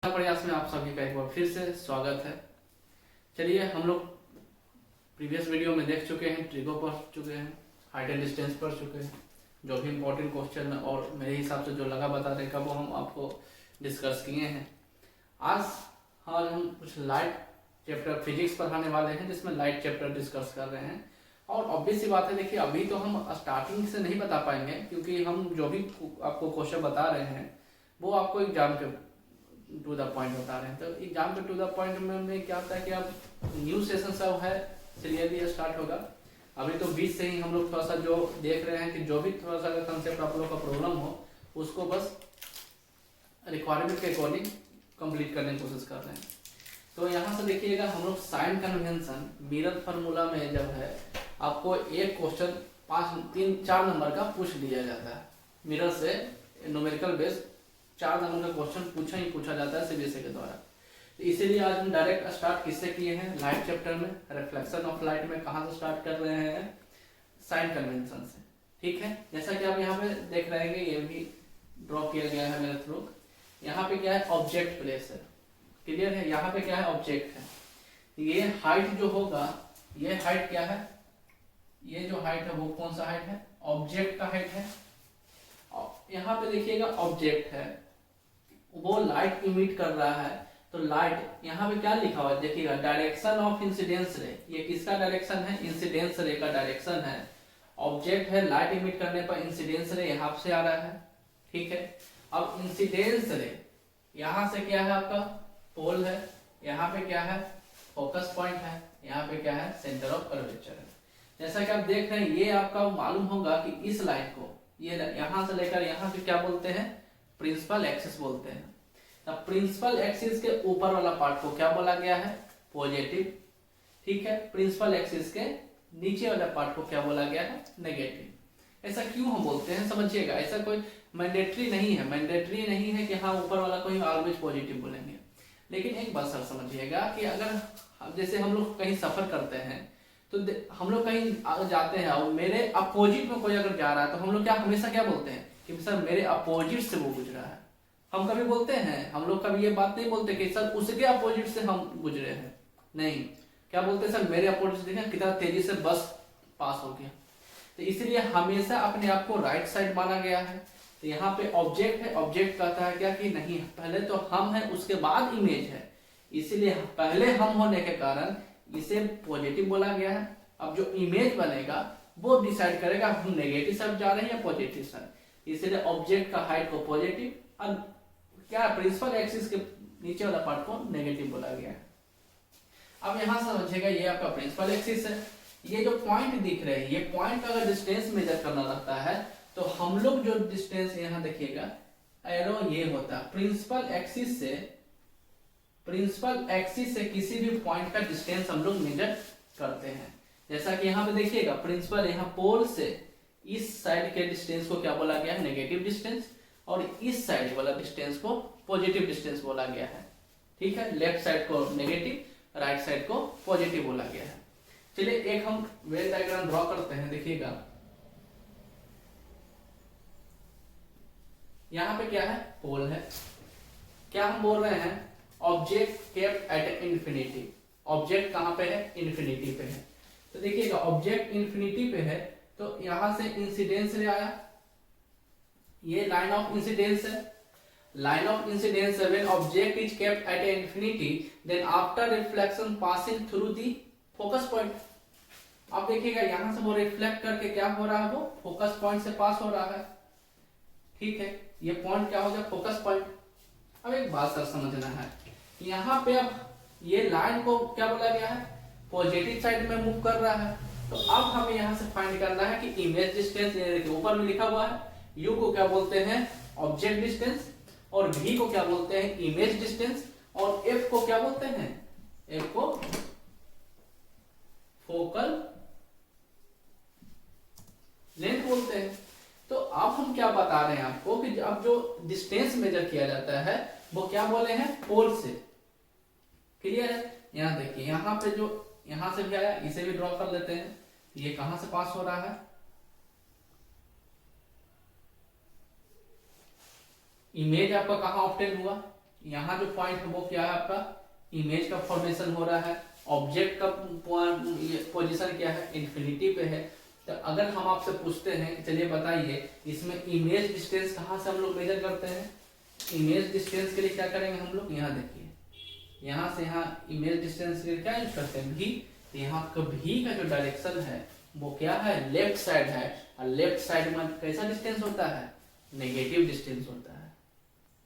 प्रयास में आप सभी का एक बार फिर से स्वागत है। चलिए, हम लोग प्रीवियस वीडियो में देख चुके हैं, ट्रिगो पढ़ चुके हैं, हाइट एंड डिस्टेंस पढ़ चुके हैं, जो भी इम्पोर्टेंट क्वेश्चन और मेरे हिसाब से जो लगा बता रहे का वो हम आपको डिस्कस किए हैं। आज हम कुछ लाइट चैप्टर फिजिक्स पढ़ाने वाले हैं, जिसमें लाइट चैप्टर डिस्कस कर रहे हैं। और ऑब्वियस सी बात है, देखिए अभी तो हम स्टार्टिंग से नहीं बता पाएंगे, क्योंकि हम जो भी आपको क्वेश्चन बता रहे हैं वो आपको एग्जाम के टू द पॉइंट बता रहे हैं। तो एग्जाम के टू द पॉइंट में क्या होता है कि अब न्यू सेशन सब है, सीरियसली स्टार्ट होगा। अभी तो बीच से ही हम लोग थोड़ा सा जो देख रहे हैं कि जो भी थोड़ा सा कंसेप्ट आप लोग का प्रॉब्लम हो उसको बस रिक्वायरमेंट के अकॉर्डिंग कंप्लीट करने की कोशिश कर रहे हैं। तो यहाँ से देखिएगा, हम लोग साइन कन्वेंशन मिरर फार्मूला में जब है आपको एक क्वेश्चन 4 नंबर का पूछ लिया जाता है। मिरर से न्यूमेरिकल बेस 4 नंबर का क्वेश्चन पूछा जाता है सीबीएसई के द्वारा। तो इसीलिए आज हम डायरेक्ट स्टार्ट किससे किए हैं, लाइट चैप्टर में, रिफ्लेक्शन ऑफ लाइट में कहाँ से स्टार्ट कर रहे हैं, साइन कन्वेंशन से। ठीक है, जैसा कि आप यहाँ पे देख रहे हैं, ये भी ड्रॉ किया गया है मेरे थ्रू। यहाँ पे क्या है, ऑब्जेक्ट प्लेस है, क्लियर है। यहाँ पे क्या है, ऑब्जेक्ट है। ये हाइट जो होगा, ये हाइट क्या है, ये जो हाइट है वो कौन सा हाइट है, ऑब्जेक्ट का हाइट है। यहाँ पे देखिएगा ऑब्जेक्ट है, वो लाइट इमिट कर रहा है। तो लाइट यहाँ पे क्या लिखा हुआ है, देखिएगा डायरेक्शन ऑफ इंसिडेंस रे। ये किसका डायरेक्शन है, इंसिडेंस रे का डायरेक्शन है। ऑब्जेक्ट है, लाइट इमिट करने पर इंसिडेंस रे यहाँ से आ रहा है। ठीक है, अब इंसिडेंस रे यहाँ से क्या है, आपका पोल है, यहाँ पे क्या है, फोकस पॉइंट है, यहाँ पे क्या है, सेंटर ऑफ कर्वेचर है। जैसा कि आप देख रहे हैं, ये आपका मालूम होगा कि इस लाइन को ये यहाँ से लेकर यहाँ पे क्या बोलते हैं, प्रिंसिपल एक्सिस बोलते हैं। तब प्रिंसिपल एक्सिस के ऊपर वाला पार्ट को क्या बोला गया है, पॉजिटिव। ठीक है, प्रिंसिपल एक्सिस के नीचे वाला पार्ट को क्या बोला गया है, नेगेटिव। ऐसा क्यों हम बोलते हैं, समझिएगा। ऐसा कोई मैंडेटरी नहीं है कि हाँ ऊपर वाला को ही ऑलवेज पॉजिटिव बोलेंगे। लेकिन एक बात सर समझिएगा कि अगर जैसे हम लोग कहीं सफर करते हैं तो हम लोग कहीं जाते हैं और मेरे अपोजिट में कोई अगर जा रहा है तो हम लोग क्या हमेशा क्या बोलते हैं कि सर मेरे अपोजिट से वो गुजरा है। हम कभी बोलते हैं, हम लोग कभी ये बात नहीं बोलते कि सर उसके अपोजिट से हम गुजरे हैं। नहीं, क्या बोलते हैं, सर मेरे अपोजिट से देखें कितना तेजी से बस पास हो गया। तो इसलिए हमेशा अपने आप को राइट साइड माना गया है। तो यहाँ पे ऑब्जेक्ट है, ऑब्जेक्ट कहता है क्या कि नहीं, पहले तो हम है उसके बाद इमेज है, इसीलिए पहले हम होने के कारण इसे पॉजिटिव बोला गया है। अब जो इमेज बनेगा वो डिसाइड करेगा हम नेगेटिव साइड जा रहे हैं या पॉजिटिव साइड। इसीलिए ऑब्जेक्ट का हाइट को पॉजिटिव और क्या प्रिंसिपल एक्सिस के नीचे वाला पार्ट को नेगेटिव बोला गया है। अब यहां समझिएगा, ये आपका प्रिंसिपल एक्सिस है। ये जो पॉइंट दिख रहे हैं, ये पॉइंट का अगर डिस्टेंस मेजर करना रहता है तो हम लोग जो डिस्टेंस यहाँ देखिएगा, एरो ये होता है प्रिंसिपल एक्सिस से किसी भी पॉइंट का डिस्टेंस हम लोग मेजर करते हैं। जैसा कि यहाँ पे देखिएगा, प्रिंसिपल यहाँ पोल से इस साइड के डिस्टेंस को क्या बोला गया है, नेगेटिव डिस्टेंस, और इस साइड वाला डिस्टेंस को पॉजिटिव डिस्टेंस बोला गया है। ठीक है, लेफ्ट साइड को नेगेटिव, राइट साइड को पॉजिटिव बोला गया है। चलिए एक हम वेन डायग्राम ड्रॉ करते हैं। देखिएगा यहाँ पे क्या है, पोल है। क्या हम बोल रहे हैं, object kept at infinity. Object कहां पे है, इन्फिनिटी पे है। तो देखिएगा ऑब्जेक्ट इन्फिनिटी पे है, तो यहां से इंसिडेंस रे आया, ये लाइन ऑफ इंसिडेंस है। लाइन ऑफ इंसिडेंस है when object is kept at infinity, then after reflection passing through the focus point. अब देखिएगा यहां से वो रिफ्लेक्ट करके क्या हो रहा है, वो फोकस पॉइंट से पास हो रहा है। ठीक है, ये पॉइंट क्या हो गया, फोकस पॉइंट। अब एक बात सर समझना है, यहाँ पे अब ये लाइन को क्या बोला गया है, पॉजिटिव साइड में मूव कर रहा है। तो अब हमें यहाँ से फाइंड करना है कि इमेज डिस्टेंस, ये देखिए ऊपर में लिखा हुआ है, यू को क्या बोलते हैं, ऑब्जेक्ट डिस्टेंस, और v को क्या बोलते हैं, इमेज डिस्टेंस, और f को क्या बोलते हैं, f को फोकल लेंथ बोलते हैं। तो अब हम क्या बता रहे हैं आपको कि अब जो डिस्टेंस मेजर किया जाता है वो क्या बोले हैं, पोल से। क्लियर है, यहाँ देखिए, यहाँ पे जो यहां से भी आया, इसे भी ड्रॉ कर लेते हैं। ये कहां से पास हो रहा है, इमेज आपका कहां ऑब्टेन हुआ, यहाँ जो पॉइंट है वो क्या है आपका, इमेज का फॉर्मेशन हो रहा है, ऑब्जेक्ट का पोजीशन क्या है, इन्फिनिटी पे है। तो अगर हम आपसे पूछते हैं चलिए बताइए इसमें इमेज डिस्टेंस कहाँ से हम लोग मेजर करते हैं, इमेज डिस्टेंस के लिए क्या करेंगे हम लोग, यहाँ देखिए, यहाँ से यहाँ इमेज डिस्टेंस के लिए क्या यूज करते हैं, भी। तो यहाँ का भी का जो डायरेक्शन है वो क्या है, लेफ्ट साइड है, और लेफ्ट साइड में कैसा डिस्टेंस होता है, नेगेटिव डिस्टेंस होता है।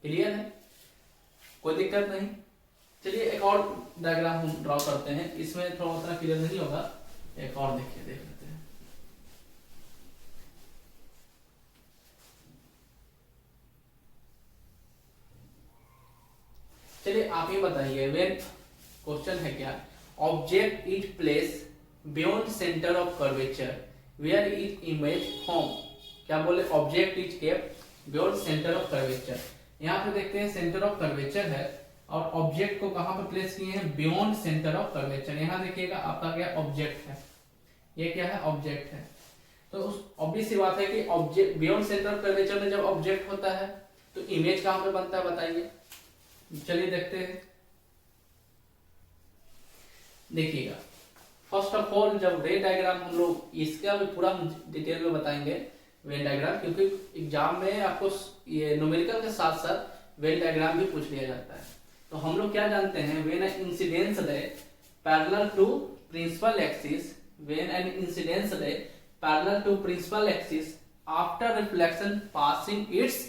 क्लियर है, कोई दिक्कत नहीं। चलिए एक और डायग्राम हम ड्रॉ करते हैं, इसमें थोड़ा उतना क्लियर नहीं होगा, एक और देखिए, देख लेते हैं। चलिए आप ही बताइए, वेन क्वेश्चन है क्या, object is place beyond centre of curvature where is image form. क्या बोले, object is kept beyond centre of curvature. यहाँ पे देखते हैं सेंटर ऑफ कर्वेचर है और ऑब्जेक्ट को कहां पे प्लेस किए हैं, बियॉन्ड सेंटर ऑफ कर्वेचर। यहाँ देखिएगा आपका क्या ऑब्जेक्ट है, ये क्या है, ऑब्जेक्ट है। तो उस ऑब्वियस सी बात है कि object beyond centre of curvature में जब ऑब्जेक्ट होता है तो इमेज कहां पे बनता है बताइए। चलिए देखते हैं, देखिएगा फर्स्ट ऑफ ऑल जब वेन डायग्राम हम लोग, इसका भी पूरा हम डिटेल में बताएंगे वेन डायग्राम, क्योंकि एग्जाम में आपको ये न्यूमेरिकल के साथ साथ वेन डायग्राम भी पूछ लिया जाता है। तो हम लोग क्या जानते हैं, when an incidence ray parallel to principal axis, when an incidence ray parallel to principal axis after reflection passing its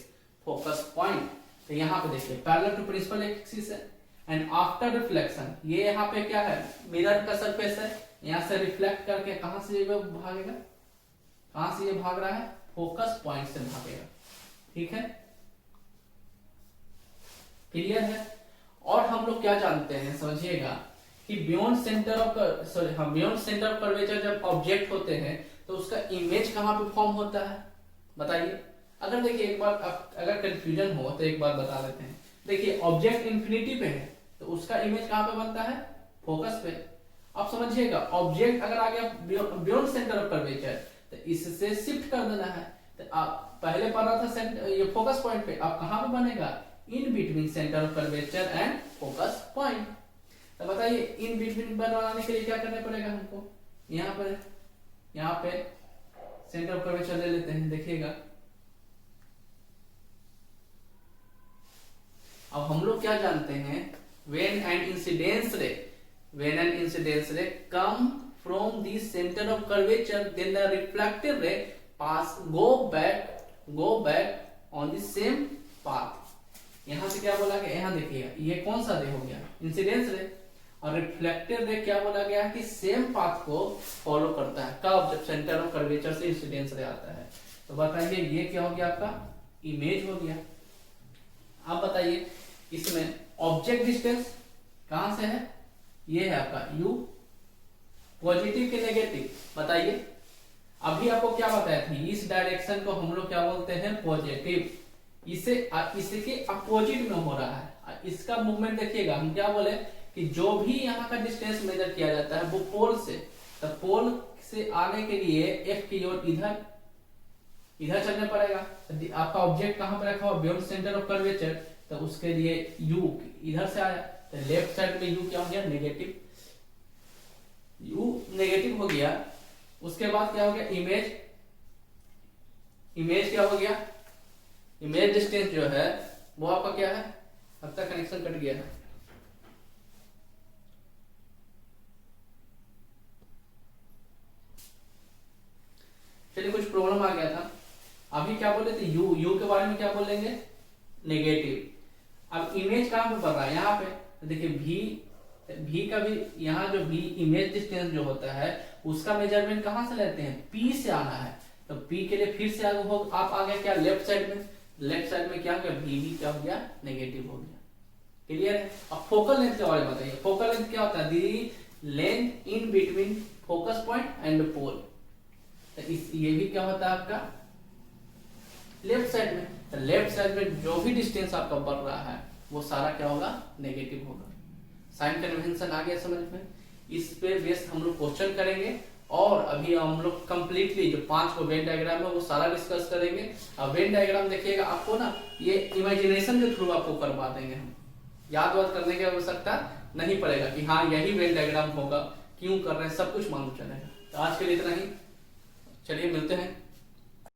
focus point. तो यहाँ पे देखिए पैरेलल टू प्रिंसिपल एक्सिस है एंड आफ्टर रिफ्लेक्शन, ये यहाँ पे क्या है, मिरर का सरफेस है, यहाँ से रिफ्लेक्ट करके कहां से ये भागेगा, कहां से ये भाग रहा है, फोकस पॉइंट से भागेगा। ठीक है, क्लियर है। और हम लोग क्या जानते हैं समझिएगा कि beyond centre of beyond centre of curvature जब ऑब्जेक्ट होते हैं तो उसका इमेज कहां पे फॉर्म होता है बताइए। अगर देखिए एक बार अगर कंफ्यूजन हो तो एक बार बता देते हैं। देखिए ऑब्जेक्ट इंफिनिटी पे है तो उसका इमेज कहां पे बनता है, फोकस पे। आप समझिएगा ऑब्जेक्ट अगर आ गया बियॉन्ड सेंटर ऑफ कर्वेचर तो इससे शिफ्ट कर देना है। तो आप पहले पढ़ रहा था ये फोकस पॉइंट पे, अब कहां पे बनेगा, in between centre of curvature and focus point. तो बताइए इन बिटवीन बनाने के लिए क्या करना पड़ेगा हमको, यहाँ पे सेंटर ऑफ कर्वेचर ले लेते हैं, देखिएगा अब हम लोग क्या जानते हैं, when an incidence ray come from the center of curvature then the reflected ray go back on the same path। यहां से क्या बोला गया, यहाँ देखिएगा ये कौन सा रे हो गया, इंसिडेंस रे, और रिफ्लेक्टेड रे क्या बोला गया कि सेम पाथ को फॉलो करता है कब, जब सेंटर ऑफ कर्वेचर से इंसिडेंस रे आता है। तो बताइए ये क्या हो गया, आपका इमेज हो गया। आप बताइए इसमें ऑब्जेक्ट डिस्टेंस कहां से है, ये है आपका u, पॉजिटिव के नेगेटिव बताइए। अभी आपको क्या बताया था, इस डायरेक्शन को हम लोग क्या बोलते हैं, पॉजिटिव, इसके अपोजिट में हो रहा है। इसका मूवमेंट देखिएगा, हम क्या बोले कि जो भी यहाँ का डिस्टेंस मेजर किया जाता है वो पोल से, तो पोल से आने के लिए f की ओर इधर चलने पड़ेगा। आपका ऑब्जेक्ट कहां पर रखा हुआ, बियॉन्ड सेंटर ऑफ कर्वेचर, तो उसके लिए u इधर से आया, तो लेफ्ट साइड में u क्या हो गया, नेगेटिव, u नेगेटिव हो गया। उसके बाद क्या हो गया, इमेज क्या हो गया, इमेज डिस्टेंस जो है वो आपका क्या है, अब तक कनेक्शन कट गया है, चलिए कुछ प्रॉब्लम आ गया था। अभी क्या बोले थे, u के बारे में क्या बोलेंगे, नेगेटिव। अब इमेज कहां पे पड़ रहा है, यहाँ पे, तो देखिए v का भी, यहाँ जो v इमेज डिस्टेंस जो होता है उसका मेजरमेंट कहां से लेते हैं, p से आना है। तो p के लिए फिर से आगे हो, आप आ गए क्या, लेफ्ट साइड में, लेफ्ट साइड में क्या हो गया, v क्या हो गया, नेगेटिव हो गया। क्लियर है। अब फोकल लेंथ के बारे में बताइए, फोकल लेंथ क्या होता है, the length in between focus point and pole. तो ये भी क्या होता है आपका लेफ्ट साइड में, तो लेफ्ट साइड में जो भी डिस्टेंस आपका बढ़ रहा है वो सारा क्या होगा, नेगेटिव होगा। साइन कन्वेंशन आ गया समझ में, इस पे बेस्ड हम लोग क्वेश्चन करेंगे। और अभी हम लोग कंप्लीटली जो 5 को वेन डायग्राम है वो सारा डिस्कस करेंगे। अब वेन डायग्राम देखिएगा आपको ना, ये इमेजिनेशन के थ्रू आपको करवा देंगे हम, याद वाद करने की आवश्यकता नहीं पड़ेगा कि हाँ यही वेन डायग्राम होगा, क्यों कर रहे हैं, सब कुछ मालूम चलेगा। तो आज के लिए इतना ही, चलिए मिलते हैं